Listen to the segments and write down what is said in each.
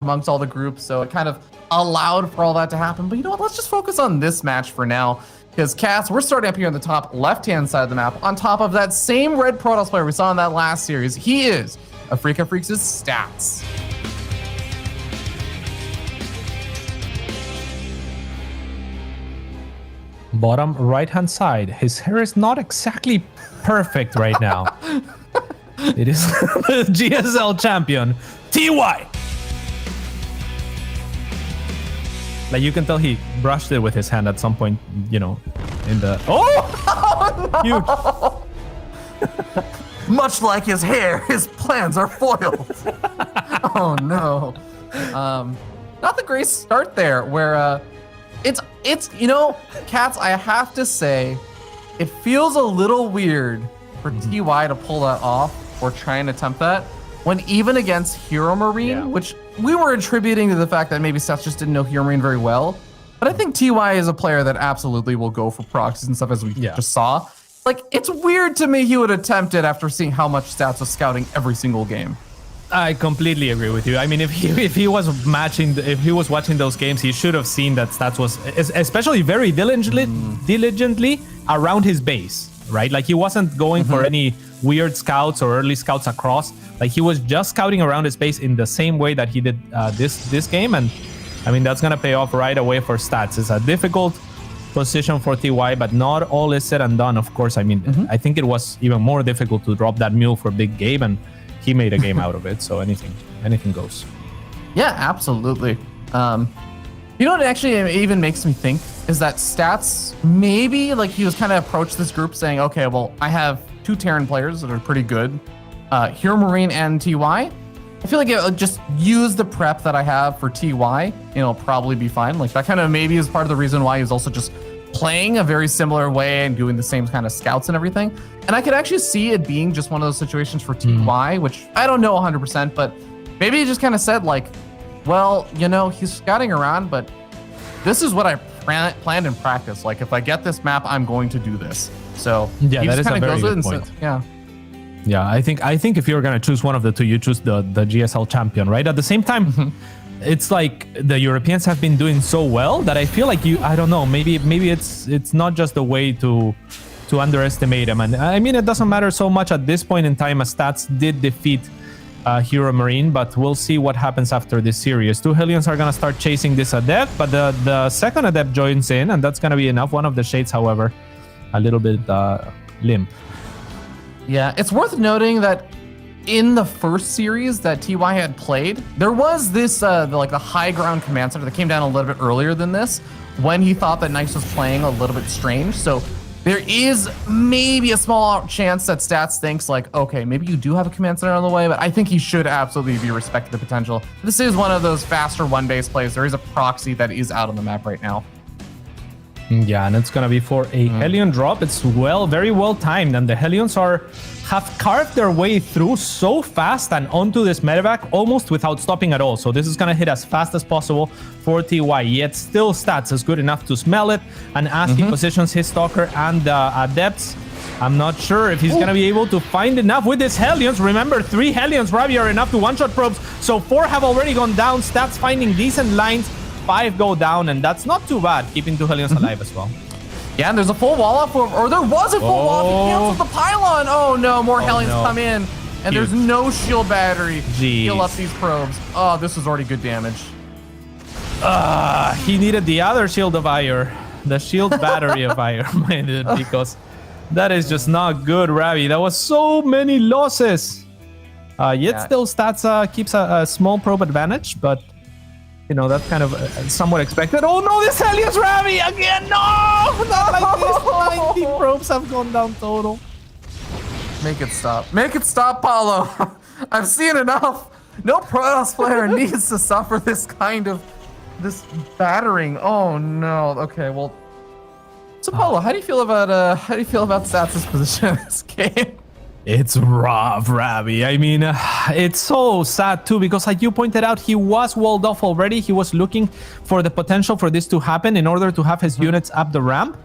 amongst all the groups, so it kind of allowed for all that to happen. But you know what? Let's just focus on this match for now. Because Cats, we're starting up here on the top left-hand side of the map, on top of that same red Protoss player we saw in that last series. He is a Freak of Freaks' Stats. Bottom right-hand side. His hair is not exactly perfect right now. It is the GSL champion, TY. Like, you can tell he brushed it with his hand at some point, you know, in the... Oh! Huge. Much like his hair, his plans are foiled. Oh, no. Not the great start there, where it's you know, Cats, I have to say, it feels a little weird for TY to pull that off or try and attempt that when even against Hero Marine, which we were attributing to the fact that maybe Stats just didn't know Hero Marine very well. But I think TY is a player that absolutely will go for proxies and stuff, as we just saw. Like, it's weird to me he would attempt it after seeing how much Stats was scouting every single game. I completely agree with you. I mean, if he was watching those games, he should have seen that Stats was especially very diligently around his base, right? Like, he wasn't going for any weird scouts or early scouts across. Like, he was just scouting around his base in the same way that he did this game, and I mean, that's gonna pay off right away for Stats. It's a difficult position for TY, but not all is said and done. Of course, I mean, I think it was even more difficult to drop that mule for Big Gabe, and he made a game out of it. So anything goes. Yeah, absolutely. You know what actually even makes me think is that Stats, maybe like he was kind of approached this group saying, okay, well, I have 2 Terran players that are pretty good, Hero Marine and TY. I feel like it'll just use the prep that I have for TY, and it'll probably be fine. Like, that kind of maybe is part of the reason why he's also just playing a very similar way and doing the same kind of scouts and everything. And I could actually see it being just one of those situations for TY, which I don't know 100%, but maybe he just kind of said like, well, you know, he's scouting around, but this is what I planned in practice. Like, if I get this map, I'm going to do this. So yeah, that is a very good point. Yeah, I think if you're gonna choose one of the two, you choose the GSL champion, right? At the same time, it's like the Europeans have been doing so well that I feel like I don't know, maybe it's not just a way to underestimate them. And I mean, it doesn't matter so much at this point in time, as Stats did defeat Hero Marine, but we'll see what happens after this series. 2 Hellions are gonna start chasing this Adept, but the second Adept joins in, and that's gonna be enough. One of the Shades, however, a little bit limp. Yeah, it's worth noting that in the first series that TY had played, there was this the high ground command center that came down a little bit earlier than this, when he thought that Nice was playing a little bit strange. So there is maybe a small chance that Stats thinks like, okay, maybe you do have a command center on the way, but I think he should absolutely be respected the potential. This is one of those faster one-base plays. There is a proxy that is out on the map right now. Yeah, and it's gonna be for a Hellion drop. It's very well timed, and the Hellions have carved their way through so fast and onto this medevac almost without stopping at all. So this is gonna hit as fast as possible for TY. Yet still, Stats is good enough to smell it, and as he positions his Stalker and Adepts, I'm not sure if he's gonna be able to find enough with his Hellions. Remember, 3 Hellions, Ravi, are enough to one-shot probes, so 4 have already gone down. Stats finding decent lines. 5 go down, and that's not too bad, keeping 2 Hellions alive as well. Yeah, and there's a full wall up, or there was a full wall up. He cancels the pylon. Oh no, more Hellions come in, and there's no shield battery to heal up these probes. Oh, this is already good damage. He needed the other shield of ire, the shield battery of ire, because that is just not good, Ravi. That was so many losses. Yet still, Stats keeps a small probe advantage, but you know, that's kind of somewhat expected. Oh no, this Hellions, Ravi again! No! Not like this. 19 probes have gone down total. Make it stop. Make it stop, Paulo. I've seen enough. No Protoss player needs to suffer this kind of battering. Oh no. Okay, well. So Paulo, how do you feel about Stats' position in this game? It's rough, Ravi. I mean, it's so sad too, because like you pointed out, he was walled off already. He was looking for the potential for this to happen in order to have his units up the ramp.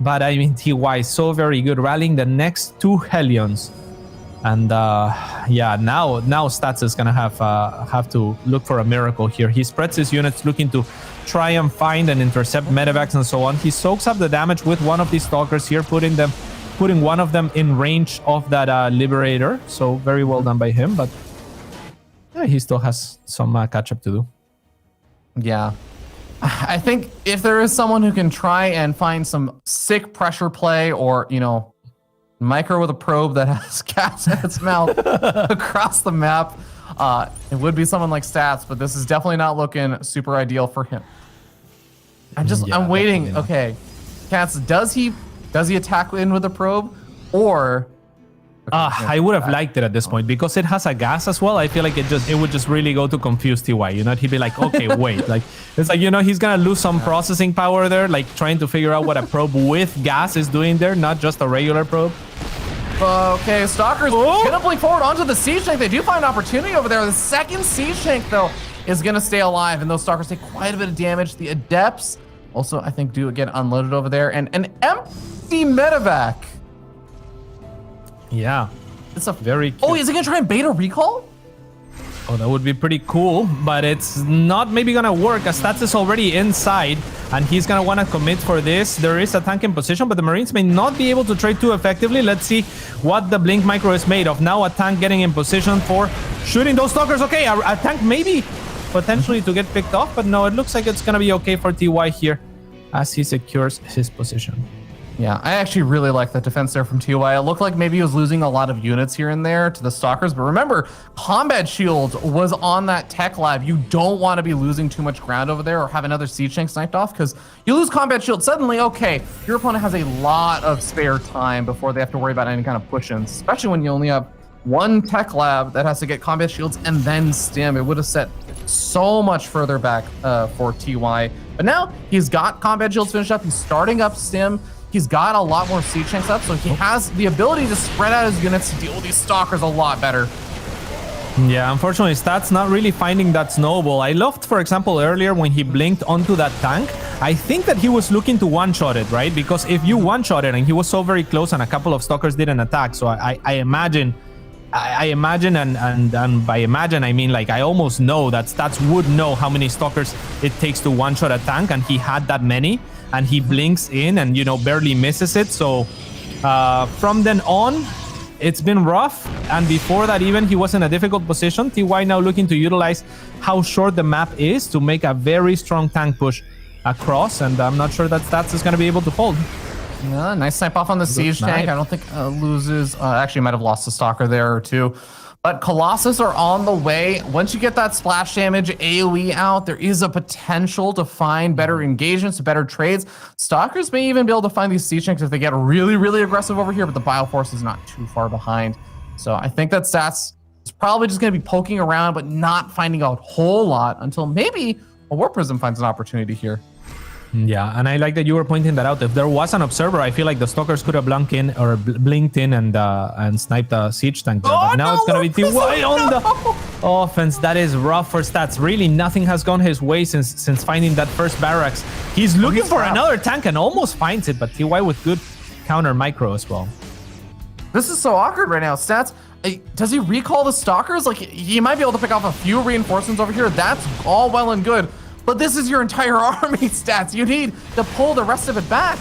But I mean, TY is so very good, rallying the next 2 Hellions. And yeah, now Stats is gonna have to look for a miracle here. He spreads his units, looking to try and find and intercept medevacs and so on. He soaks up the damage with one of these stalkers here, putting one of them in range of that Liberator. So very well done by him, but yeah, he still has some catch up to do. Yeah. I think if there is someone who can try and find some sick pressure play, or, you know, micro with a probe that has gas in its mouth across the map, it would be someone like Stats, but this is definitely not looking super ideal for him. I'm waiting. Okay, Cats, does he attack in with a probe, or? I would have liked it at this point because it has a gas as well. I feel like it would just really go to confuse TY. You know, he'd be like, okay, wait, like it's like, you know, he's gonna lose some processing power there, like trying to figure out what a probe with gas is doing there, not just a regular probe. Okay, Stalkers gonna blink forward onto the siege tank. They do find opportunity over there. The second siege tank though is gonna stay alive, and those Stalkers take quite a bit of damage. The Adepts also, I think, do get unloaded over there, and an empty medevac. Yeah, it's a very cute. Oh, is he gonna try and bait a recall? Oh, that would be pretty cool, but it's not maybe gonna work as Stats is already inside and he's gonna want to commit for this. There is a tank in position, but the Marines may not be able to trade too effectively. Let's see what the Blink Micro is made of. Now a tank getting in position for shooting those stalkers. Okay, a tank maybe potentially to get picked off, but no, it looks like it's gonna be okay for TY here as he secures his position. Yeah, I actually really like that defense there from TY. It looked like maybe he was losing a lot of units here and there to the Stalkers, but remember, Combat Shield was on that tech lab. You don't want to be losing too much ground over there or have another siege tank sniped off, because you lose Combat Shield, suddenly, okay, your opponent has a lot of spare time before they have to worry about any kind of push-ins, especially when you only have one tech lab that has to get Combat Shields and then stim. It would have set so much further back for TY. But now he's got Combat Shields finished up. He's starting up stim. He's got a lot more siege tanks up, so he has the ability to spread out his units to deal with these Stalkers a lot better. Yeah, unfortunately, Stats not really finding that snowball. I loved, for example, earlier when he blinked onto that tank, I think that he was looking to one-shot it, right? Because if you one-shot it, and he was so very close and a couple of Stalkers didn't attack, so I imagine, and by imagine, I mean, like, I almost know that Stats would know how many Stalkers it takes to one-shot a tank, and he had that many. And he blinks in and, you know, barely misses it. So from then on, it's been rough. And before that, even, he was in a difficult position. TY now looking to utilize how short the map is to make a very strong tank push across. And I'm not sure that Stats is going to be able to fold. Yeah, nice snipe off on the siege tank. I don't think loses. Actually, might have lost a Stalker there or two. But Colossus are on the way. Once you get that splash damage AoE out, there is a potential to find better engagements, better trades. Stalkers may even be able to find these siege tanks if they get really, really aggressive over here, but the Bioforce is not too far behind. So I think that Stats is probably just going to be poking around, but not finding out a whole lot until maybe a War Prism finds an opportunity here. Yeah, and I like that you were pointing that out. If there was an observer, I feel like the Stalkers could have blinked in and sniped a siege tank there. But now it's going to be TY on the offense. That is rough for Stats. Really, nothing has gone his way since finding that first barracks. He's looking for another tank and almost finds it, but TY with good counter micro as well. This is so awkward right now. Stats, does he recall the Stalkers? Like, he might be able to pick off a few reinforcements over here. That's all well and good. But this is your entire army, Stats. You need to pull the rest of it back.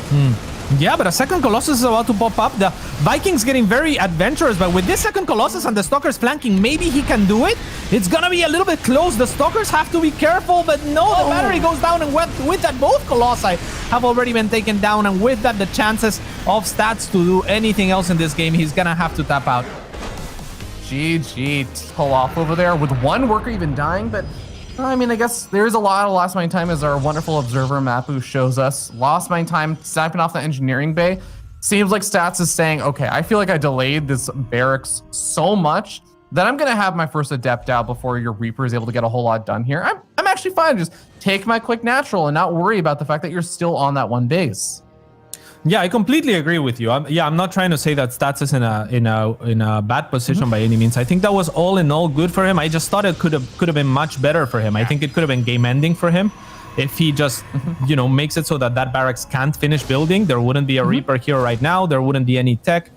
Yeah, but a second Colossus is about to pop up. The Vikings getting very adventurous, but with this second Colossus and the Stalkers flanking, maybe he can do it. It's gonna be a little bit close. The Stalkers have to be careful, but no, the battery goes down, and with that, both Colossi have already been taken down, and with that, the chances of Stats to do anything else in this game, he's gonna have to tap out. GG, pull off over there with one worker even dying, but I mean, I guess there's a lot of lost mine time, as our wonderful observer Mapu shows us. Lost mine time sniping off the engineering bay. Seems like Stats is saying, okay, I feel like I delayed this barracks so much that I'm gonna have my first Adept out before your Reaper is able to get a whole lot done here. I'm actually fine. Just take my quick natural and not worry about the fact that you're still on that one base. Yeah, I completely agree with you. I'm not trying to say that Stats is in a bad position by any means. I think that was all in all good for him. I just thought it could have been much better for him. I think it could have been game ending for him if he just you know, makes it so that barracks can't finish building. There wouldn't be a Reaper here right now. There wouldn't be any tech.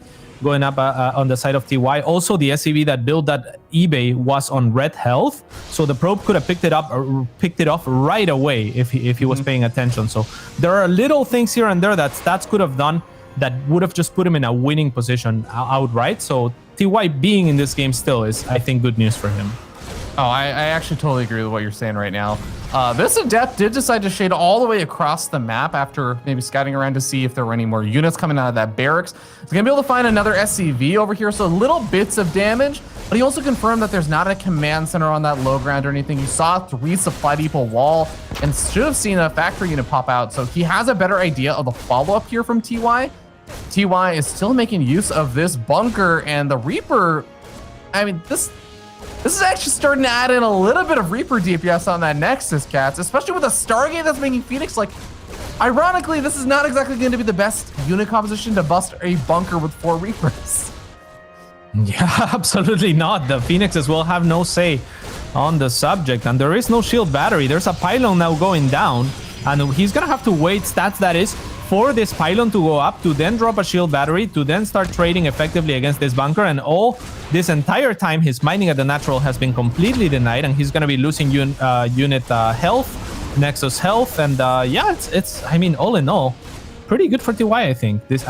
going up on the side of TY. Also, the SCV that built that eBay was on red health, so the probe could have picked it off right away if he was paying attention. So there are little things here and there that Stats could have done that would have just put him in a winning position outright. So TY being in this game still is, I think, good news for him. Oh, I actually totally agree with what you're saying right now. This Adept did decide to shade all the way across the map after maybe scouting around to see if there were any more units coming out of that barracks. He's going to be able to find another SCV over here, so little bits of damage, but he also confirmed that there's not a command center on that low ground or anything. You saw 3 supply depot wall and should have seen a factory unit pop out, so he has a better idea of the follow-up here from TY. TY is still making use of this bunker, and the Reaper, I mean, this is actually starting to add in a little bit of Reaper DPS on that Nexus, Cats, especially with a Stargate that's making Phoenix. Like, ironically, this is not exactly going to be the best unit composition to bust a bunker with 4 Reapers. Yeah, absolutely not. The Phoenixes will have no say on the subject, and there is no shield battery. There's a pylon now going down, and he's going to have to wait, Stats that is, for this pylon to go up, to then drop a shield battery, to then start trading effectively against this bunker. And all this entire time, his mining at the natural has been completely denied, and he's going to be losing unit health, Nexus health, and yeah, it's I mean, all in all, pretty good for TY, I think. This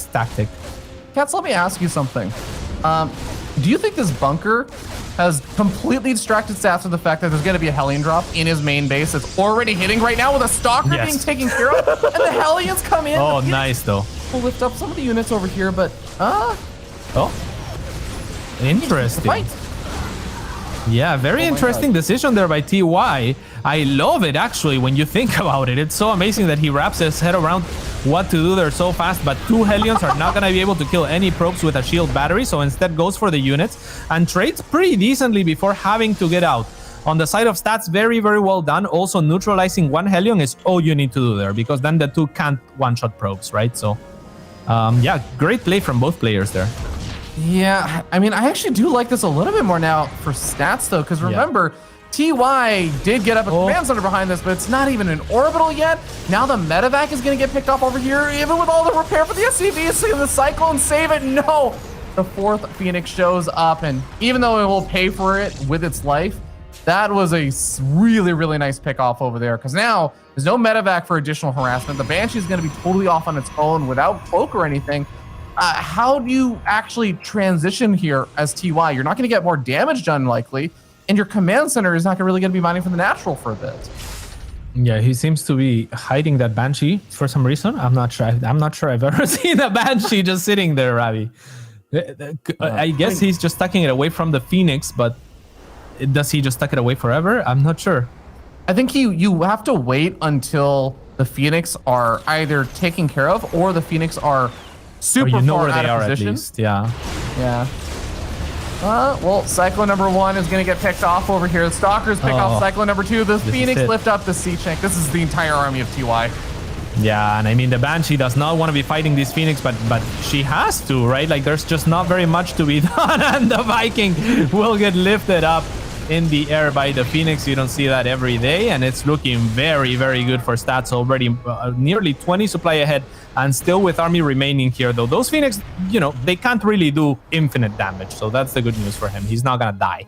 tactic. Cats, let me ask you something. Do you think this bunker has completely distracted Stats from the fact that there's going to be a Hellion drop in his main base? It's already hitting right now with a Stalker being taken care of, and the Hellions come in. Oh, nice, though. We'll lift up some of the units over here, but, Oh, interesting. Yeah, very interesting decision there by TY. I love it, actually, when you think about it. It's so amazing that he wraps his head around what to do there so fast, but 2 Hellions are not going to be able to kill any probes with a shield battery, so instead goes for the units and trades pretty decently before having to get out. On the side of Stats, very, very well done. Also, neutralizing 1 Hellion is all you need to do there, because then the 2 can't one-shot probes, right? So, yeah, great play from both players there. Yeah, I mean, I actually do like this a little bit more now for Stats, though, because remember, TY did get up a command center behind this, but it's not even an orbital yet. Now the medevac is going to get picked off over here, even with all the repair for the SCV. See the Cyclone save it. No, the 4th Phoenix shows up, and even though it will pay for it with its life, that was a really, really nice pick off over there, because now there's no medevac for additional harassment. The Banshee is going to be totally off on its own without cloak or anything. How do you actually transition here as TY? You're not going to get more damage done likely, and your command center is not really going to be mining from the natural for a bit. Yeah, he seems to be hiding that Banshee for some reason. I'm not sure I've ever seen a Banshee just sitting there, Ravi. I guess he's just tucking it away from the Phoenix, but does he just tuck it away forever? I'm not sure. I think you have to wait until the Phoenix are either taken care of or the Phoenix are super far out of position. At least. Yeah. Yeah. Well, Cyclone number 1 is going to get picked off over here. The Stalkers pick off Cyclone number 2. The Phoenix lift up the Sea-Shank. This is the entire army of TY. Yeah, and I mean, the Banshee does not want to be fighting this Phoenix, but she has to, right? Like, there's just not very much to be done, and the Viking will get lifted up in the air by the Phoenix. You don't see that every day, and it's looking very, very good for Stats already. Nearly 20 supply ahead, and still with army remaining here, though. Those Phoenix, you know, they can't really do infinite damage, so that's the good news for him. He's not gonna die.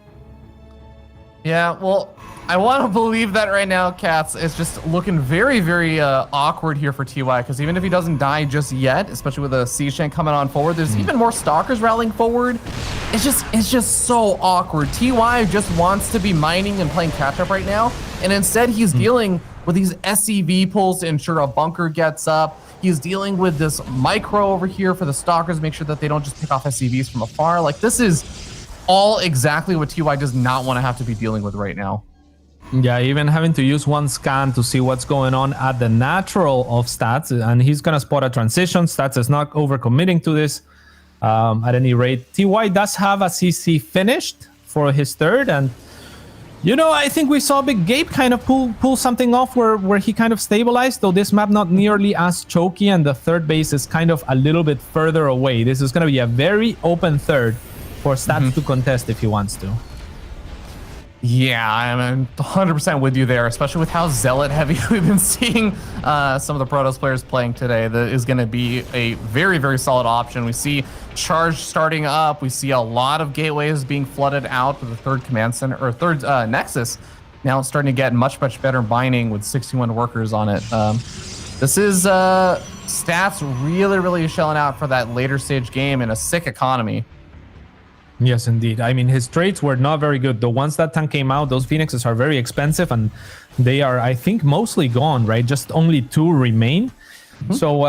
Yeah, well, I want to believe that right now, Cats. It's just looking very, very awkward here for TY, because even if he doesn't die just yet, especially with a Sea-Shank coming on forward, there's even more Stalkers rallying forward. It's just so awkward. TY just wants to be mining and playing catch-up right now, and instead he's dealing with these SCV pulls to ensure a bunker gets up. He's dealing with this micro over here for the Stalkers, make sure that they don't just pick off SCVs from afar. Like, this is all exactly what TY does not want to have to be dealing with right now. Yeah, even having to use 1 scan to see what's going on at the natural of Stats, and he's gonna spot a transition. Stats is not overcommitting to this at any rate. TY does have a CC finished for his 3rd, and you know, I think we saw Big Gabe kind of pull something off where he kind of stabilized, though this map not nearly as choky, and the 3rd base is kind of a little bit further away. This is gonna be a very open 3rd for Stats to contest if he wants to. Yeah, I'm 100% with you there, especially with how zealot heavy we've been seeing some of the Protoss players playing today. That is going to be a very, very solid option. We see Charge starting up. We see a lot of gateways being flooded out with the third command center or third Nexus. Now it's starting to get much, much better mining with 61 workers on it. This is Stats really, really shelling out for that later stage game in a sick economy. Yes, indeed. I mean, his trades were not very good. The ones that came out, those Phoenixes are very expensive, and they are, I think, mostly gone, right? Just only 2 remain. Mm-hmm. So,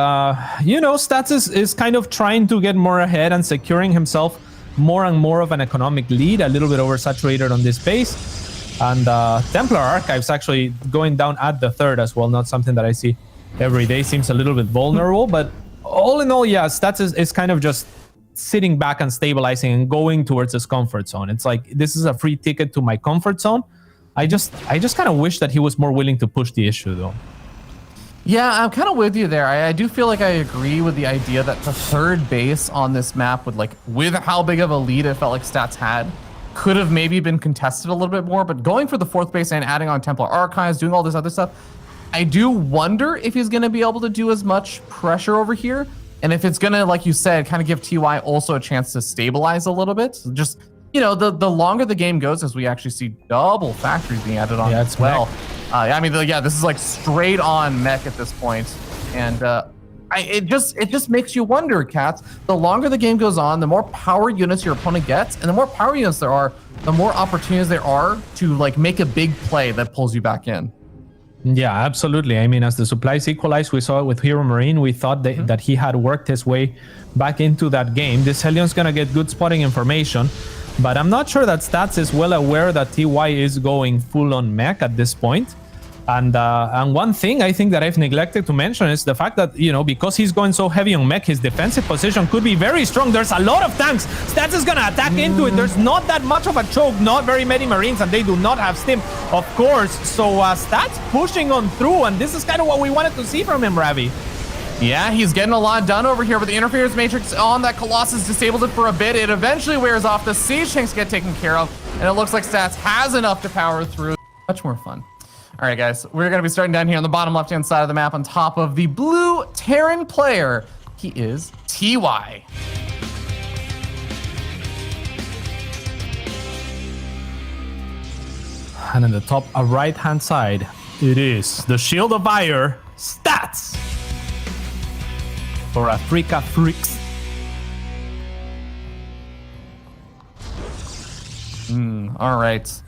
you know, Stats is kind of trying to get more ahead and securing himself more and more of an economic lead, a little bit oversaturated on this base. And Templar Archives actually going down at the 3rd as well, not something that I see every day. Seems a little bit vulnerable, but all in all, yeah, Stats is kind of just sitting back and stabilizing and going towards his comfort zone. It's like, this is a free ticket to my comfort zone. I just kind of wish that he was more willing to push the issue, though. Yeah, I'm kind of with you there. I do feel like I agree with the idea that the 3rd base on this map would, like, with how big of a lead it felt like Stats had, could have maybe been contested a little bit more. But going for the 4th base and adding on Templar Archives, doing all this other stuff, I do wonder if he's going to be able to do as much pressure over here. And if it's going to, like you said, kind of give TY also a chance to stabilize a little bit. So just, you know, the longer the game goes, as we actually see double factories being added on as well. I mean, yeah, this is like straight on mech at this point. And it just makes you wonder, Cats. The longer the game goes on, the more power units your opponent gets. And the more power units there are, the more opportunities there are to, like, make a big play that pulls you back in. Yeah, absolutely. I mean, as the supplies equalized, we saw it with Hero Marine. We thought that he had worked his way back into that game. This Hellion's going to get good spotting information, but I'm not sure that Stats is well aware that TY is going full on mech at this point. And one thing I think that I've neglected to mention is the fact that, you know, because he's going so heavy on mech, his defensive position could be very strong. There's a lot of tanks. Stats is going to attack into it. There's not that much of a choke, not very many Marines, and they do not have stim, of course. So Stats pushing on through, and this is kind of what we wanted to see from him, Ravi. Yeah, he's getting a lot done over here, but the interference matrix on that Colossus disabled it for a bit. It eventually wears off. The siege tanks get taken care of, and it looks like Stats has enough to power through. Much more fun. All right, guys, we're going to be starting down here on the bottom left-hand side of the map on top of the blue Terran player. He is TY. And in the top right-hand side, it is the Shield of Fire, Stats. For Africa Freaks. All right.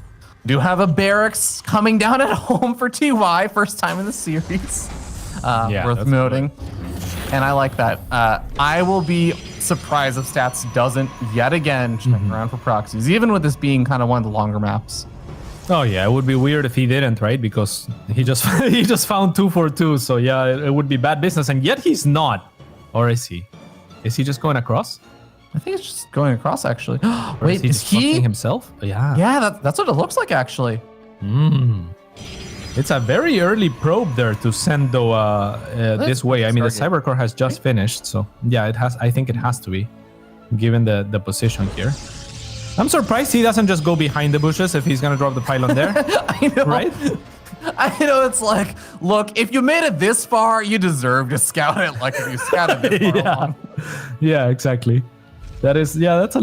Do have a barracks coming down at home for TY, first time in the series. Worth noting. And I like that. I will be surprised if Stats doesn't yet again check around for proxies, even with this being kind of one of the longer maps. Oh yeah, it would be weird if he didn't, right? Because he just he just found 242. So yeah, it would be bad business, and yet he's not. Or is he? Is he just going across? I think it's just going across, actually. Wait, is he himself? Yeah. Yeah, that's what it looks like, actually. It's a very early probe there to send this way. I mean, the Cybercore has just finished, so yeah, it has. I think it has to be, given the position here. I'm surprised he doesn't just go behind the bushes if he's gonna drop the pylon there. I know, right? I know, it's like, look, if you made it this far, you deserve to scout it. Like if you scouted this far along. Yeah, exactly. That is, yeah, that's a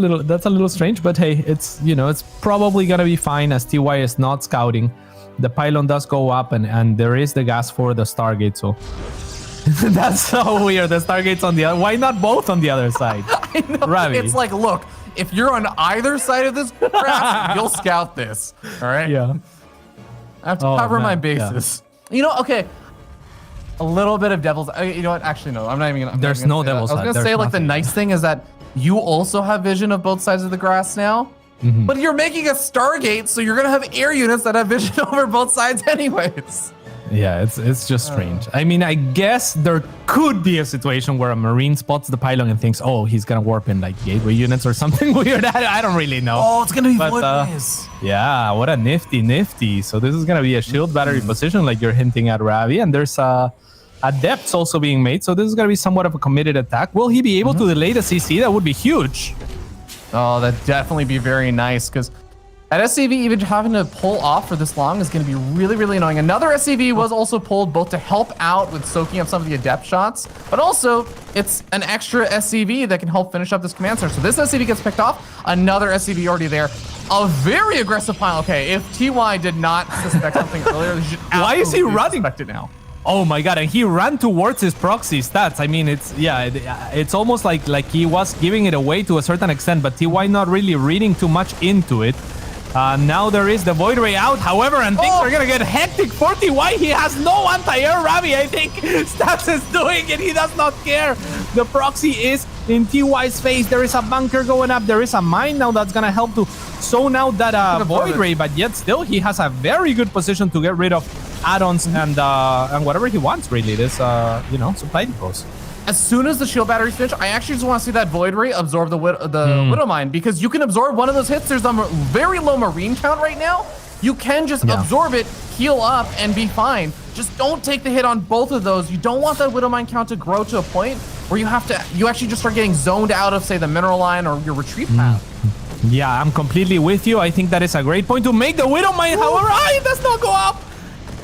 little strange, but hey, it's, you know, it's probably gonna be fine as TY is not scouting. The pylon does go up, and there is the gas for the Stargate, so that's so weird. The Stargate's on the other. Why not both on the other side? I know. Ravi. It's like, look, if you're on either side of this grass, you'll scout this. All right. Yeah. I have to cover my bases. Yeah. You know, okay. A little bit of devil's. You know what? Actually, no. I'm not even gonna. There's no devil's. I was gonna say, like, the nice thing is that you also have vision of both sides of the grass now. But you're making a Stargate, so you're gonna have air units that have vision over both sides anyways. Yeah, it's just strange. I mean, I guess there could be a situation where a Marine spots the pylon and thinks, oh, he's gonna warp in like gateway units or something weird. I don't really know. Oh, it's gonna be voidways. Yeah, what a nifty. So this is gonna be a shield battery position like you're hinting at, Ravi, and there's a depths also being made, so this is gonna be somewhat of a committed attack. Will he be able to delay the CC? That would be huge. Oh, that'd definitely be very nice, because At SCV, even having to pull off for this long is going to be really, really annoying. Another SCV was also pulled both to help out with soaking up some of the adept shots, but also it's an extra SCV that can help finish up this command center. So this SCV gets picked off. Another SCV already there. A very aggressive pile. Okay, if TY did not suspect something earlier, they should Why is he running? suspect it now. Oh my god, and he ran towards his proxy stats. I mean, it's almost like he was giving it away to a certain extent, but TY not really reading too much into it. Now there is the Void Ray out, however, and things are gonna get hectic for TY. He has no anti-air Ravi, I think. Stats is doing it, he does not care. The proxy is in TY's face. There is a bunker going up, there is a mine now that's gonna help to zone out that Void Ray, but yet still he has a very good position to get rid of add-ons and whatever he wants, really. This, supply depots. As soon as the shield batteries finish, I actually just want to see that Void Ray absorb the Widow Mine, because you can absorb one of those hits. There's a very low Marine count right now. You can just absorb it, heal up, and be fine. Just don't take the hit on both of those. You don't want that Widow Mine count to grow to a point where you actually just start getting zoned out of, say, the mineral line or your retreat path. Yeah, I'm completely with you. I think that is a great point to make the Widow Mine. However, it does not go up.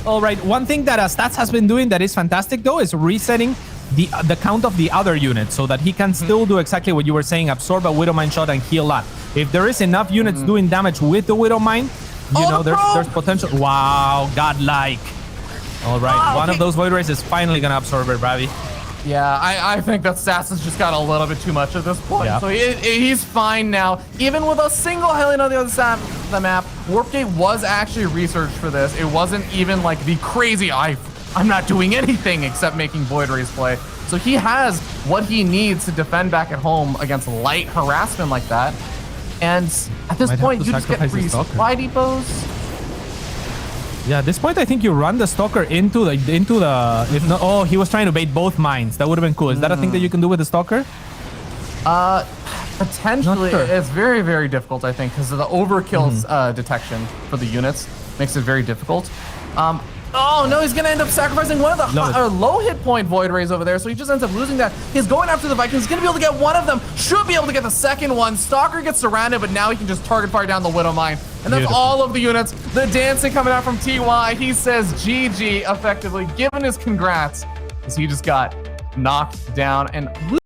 All right, one thing that Stats has been doing that is fantastic, though, is resetting the count of the other units so that he can still do exactly what you were saying, absorb a Widow Mine shot and heal that. If there is enough units doing damage with the Widow Mine, there's potential. Wow, godlike. All right, one of those Void Rays is finally gonna absorb it, Ravi. Yeah, I think that Stats has just got a little bit too much at this point. Yeah. So he's fine now. Even with a single Hellion on the other side of the map, Warpgate was actually researched for this. It wasn't even like the crazy, I'm not doing anything except making Void Rays play. So he has what he needs to defend back at home against light harassment like that. And at this point, you just get free supply depots. Yeah, at this point, I think you run the Stalker into the oh, he was trying to bait both mines. That would have been cool. Is that a thing that you can do with the Stalker? Potentially. Sure. It's very, very difficult, I think, because of the overkill detection for the units makes it very difficult. Oh no, he's gonna end up sacrificing one of the low hit point Void Rays over there, so he just ends up losing that. He's going after the Vikings. He's gonna be able to get one of them. Should be able to get the second one. Stalker gets surrounded, but now he can just target fire down the Widow Mine. And that's all of the units. The dancing coming out from TY. He says GG, effectively giving his congrats, as he just got knocked down and